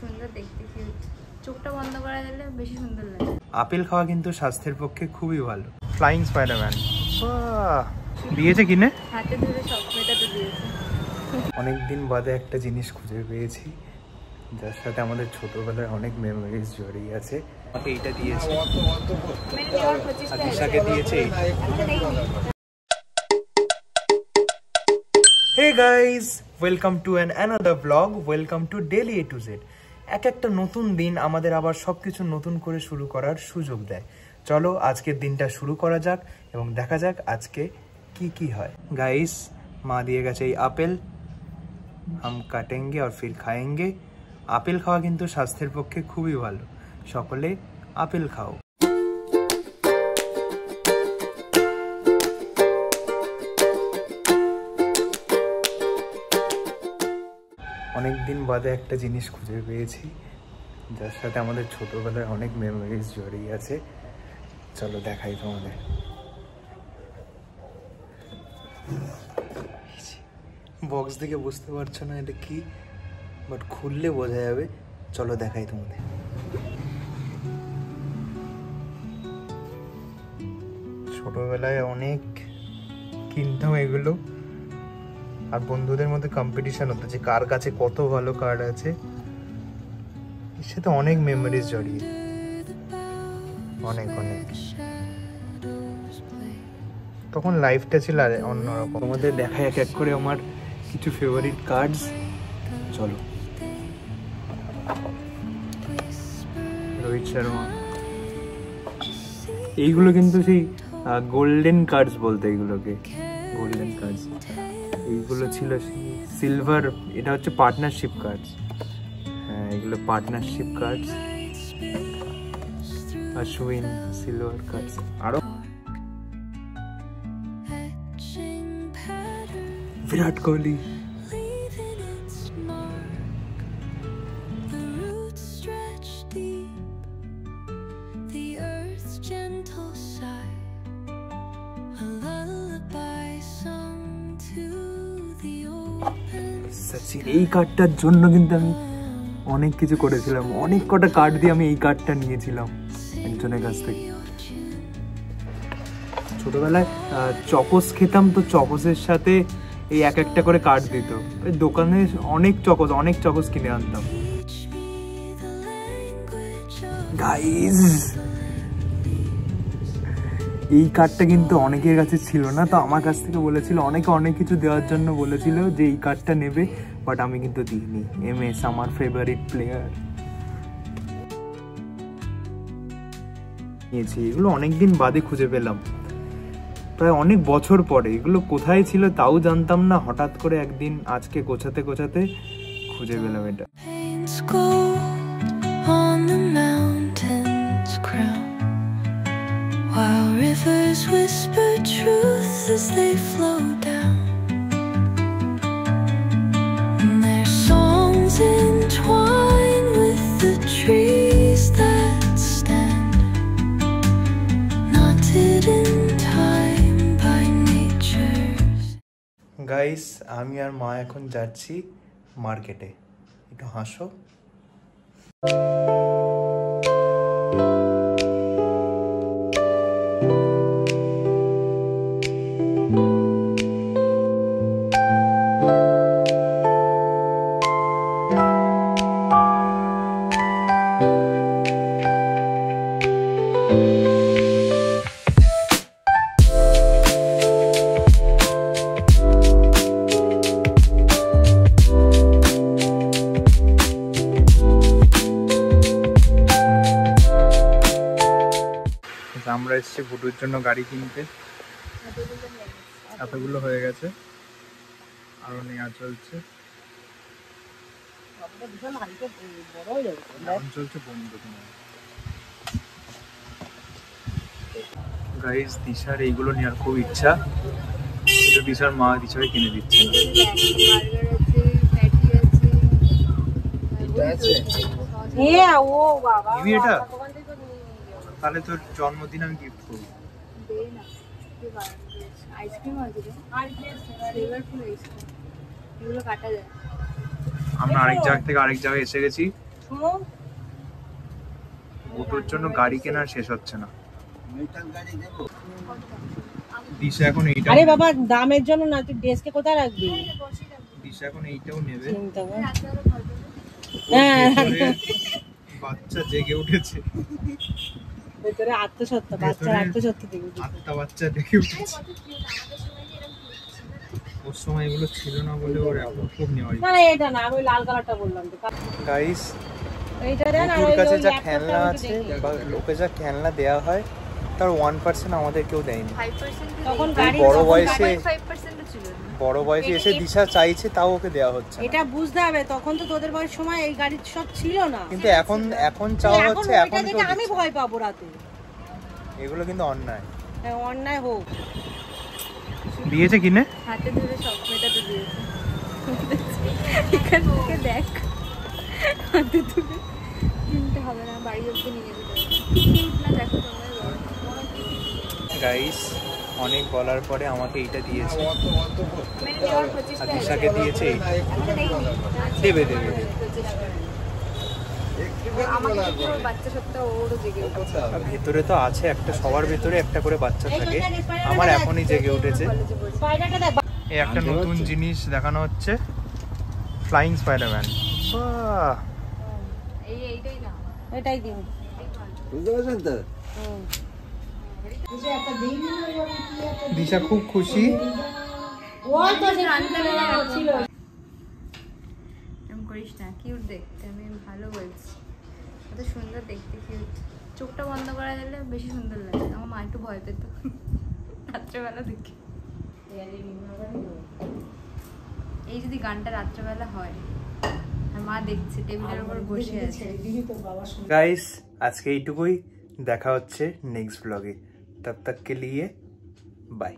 সুন্দর দেখতে, কিউট। চোখটা বন্ধ করা গেলে বেশি সুন্দর লাগে। আপেল খাওয়া কিন্তু স্বাস্থ্যের পক্ষে খুবই ভালো। ফ্লাইং স্পাইডারম্যান দিয়েছে কিনে, হাতে ধরে সব মেটাতে দিয়েছে। অনেকদিন বাদে একটা জিনিস খুঁজে পেয়েছি যার সাথে আমাদের ছোটবেলার অনেক মেমোরিজ জড়িয়ে আছে। আমাকে এইটা দিয়েছে, আদিশাকে দিয়েছে। Hey guys, welcome to another vlog. Welcome to Daily A to Z. একটা নতুন দিন আমাদের আবার সবকিছু নতুন করে শুরু করার সুযোগ দেয়। চলো আজকের দিনটা শুরু করা যাক এবং দেখা যাক আজকে কি হয়। গাইস, মা দিয়ে গেছে এই আপেল, হাম কাটেঙ্গে আর ফির খায়েঙ্গে। আপেল খাওয়া কিন্তু স্বাস্থ্যের পক্ষে খুবই ভালো। সকলে আপেল খাও। অনেকদিন বাদে একটা জিনিস খুঁজে পেয়েছি যার সাথে আমাদের ছোটবেলার অনেক মেমোরিজ জড়িয়ে আছে। চলো দেখাই তোমাদের। বক্স দেখে বুঝতে পারছো না এটা কি, বাট খুললে বোঝা যাবে। চলো দেখাই তোমাদের। ছোটবেলায় অনেক কিনতাম এগুলো, আর বন্ধুদের মধ্যে কম্পিটিশন হতো যে কার কাছে কত ভালো কার্ড আছে। এর সাথে অনেক মেমোরিজ জড়িয়ে, অনেক তখন লাইফটা ছিল আর অন্যরকম। আমাদের দেখায় এক এক করে আমার কিছু ফেভারিট কার্ডস। চলো, রোহিত শর্মা, এইগুলো কিন্তু সেই গোল্ডেন কার্ডস বলতে, এগুলোকে গোল্ডেন কার্ডস। এইগুলো ছিল সিলভার, এটা হচ্ছে পার্টনারশিপ কার্ডস। হ্যাঁ, এগুলো partnership cards. Ashwin silver cards. আরো বিরাট কোহলি, এই কার্ডটার জন্য কিন্তু আমি অনেক কিছু করেছিলাম। অনেক কটা কার্ড দিয়ে আমি এই কার্ডটা নিয়েছিলাম একজনের কাছ থেকে। ছোটবেলায় চকোস খেতাম, তো চকোসের সাথে এই এক একটা করে কার্ড দিত। দোকানে অনেক চকোস কিনে আনতাম। গাইস, এই কার্ডটা কিন্তু অনেকের কাছে ছিল না, তো আমার কাছ থেকে বলেছিল, অনেকে অনেক কিছু দেওয়ার জন্য বলেছিল যে এই কার্ডটা নেবে, বাট আমি কিন্তু দিইনি। MS আমার ফেভারিট প্লেয়ার, নিয়েছি। এগুলো অনেকদিন বাদে খুঁজে পেলাম, প্রায় অনেক বছর পরে। এগুলো কোথায় ছিল তাও জানতাম না, হঠাৎ করে একদিন আজকে গোছাতে খুঁজে পেলাম এটা। While rivers whisper truth as they flow down, and their songs entwine with the trees that stand, knotted in time by nature's. Guys, আমি আর মা এখন যাচ্ছি মার্কেটে। একটু হাসো। আমরা এসেছি বুটুর জন্য গাড়ি কিনতে। এতগুলো হয়ে গেছে, আরো নেওয়া চলছে। গাইস, দিশার এইগুলো নেওয়ার খুব ইচ্ছা, কিন্তু দিশার মা দিশাকে কিনে দিচ্ছে না। এটা তাহলে তোর জন্মদিন আমি গিফট করবো। আমরা আরেক জায়গা থেকে আরেক জায়গায় এসে গেছি। ওর জন্য গাড়ি কেনার শেষ হচ্ছে না। দিশা এখন এইটা, আরে বাবা দামের জন্য না, তুই ড্রেসকে কোথায় রাখবি? দিশা এখন এইটাও নেবে। হ্যাঁ বাচ্চা জেগে উঠেছে, ভেতরে আত্মসত্ত্বা, বাচ্চার আত্মসত্ত্বা দেখে উঠেছে। আত্মা বাচ্চা জেগে উঠেছে। ওর সময় এগুলো ছিল না বলে ওর এখন খুব নেওয়া। না না এটা না, আমি লাল কালারটা বললাম তো। গাইস, এইটা দেন। আর ওর ওই কাছে যা ল্যাপটপটা খেলনা আছে বা লোকে যা খেলনা দেয়া হয় তার 1% আমাদের কেউ দেয়নি। 5% তখন ছিল। গাড়ি বড় যখন বয়সে 5% ছিল না। বড় বয়সে এসে দিশা চাইছে তাও ওকে দেওয়া হচ্ছে না। এটা বুঝতে হবে, তখন তো তোদের বয়স সময় এই গাড়ি সব ছিল না। কিন্তু এখন চাওয়া হচ্ছে, ওইটা এখন দেখে আমি ভয় পাবো রাতে। এগুলো কিন্তু অন্যায়। হ্যাঁ, অন্যায় হোক। দিয়েছে কিনে হাতে ধরে সব মেটাতে দিয়েছে। এখান থেকে দেখ, হাতে ধরে কিনতে হবে না, বাড়ি অব্দি নিয়ে যেতে হবে। না দেখো তোমরা গাইস, অনেক বলার পরে আমাকে এইটা দিয়েছে, মেরে দেওয়ার প্রচেষ্টা আর দিশাকে দিয়েছে এইটা। এখনো দেয়নি। দেবে দেবে দেবে। আমাকে দেখে ওর বাচ্চা সত্ত্বা ওরও জেগে উঠেছে। আর ভেতরে তো আছে একটা, সবার ভেতরে একটা করে বাচ্চা থাকে। আমার এখনই জেগে উঠেছে। কলেজে পড়ি। স্পাইডারটা দেখ। এই একটা নতুন জিনিস দেখানো হচ্ছে, ফ্লাইং স্পাইডারম্যান। বাহ, এইটাই না, এটাই দিন। বুঝতে পারছেন তো? হুম। দিশা খুব খুশি। ওই তো যে আনতে ছিল। এরকম করিস না, কিউট দেখতে, আমি ভালো বলছি। কত সুন্দর দেখতে, কিউট। চোখটা বন্ধ করা দিলে বেশি সুন্দর লাগে। আমার মা একটু ভয় পেত রাত্রেবেলা দেখে। এই যদি গানটা রাত্রেবেলা হয় আর মা দেখছে টেবিলের উপর বসে আছে। গাইস, আজকে এইটুকুই, দেখা হচ্ছে নেক্সট ব্লগে। তব তক কে লিয়ে বাই।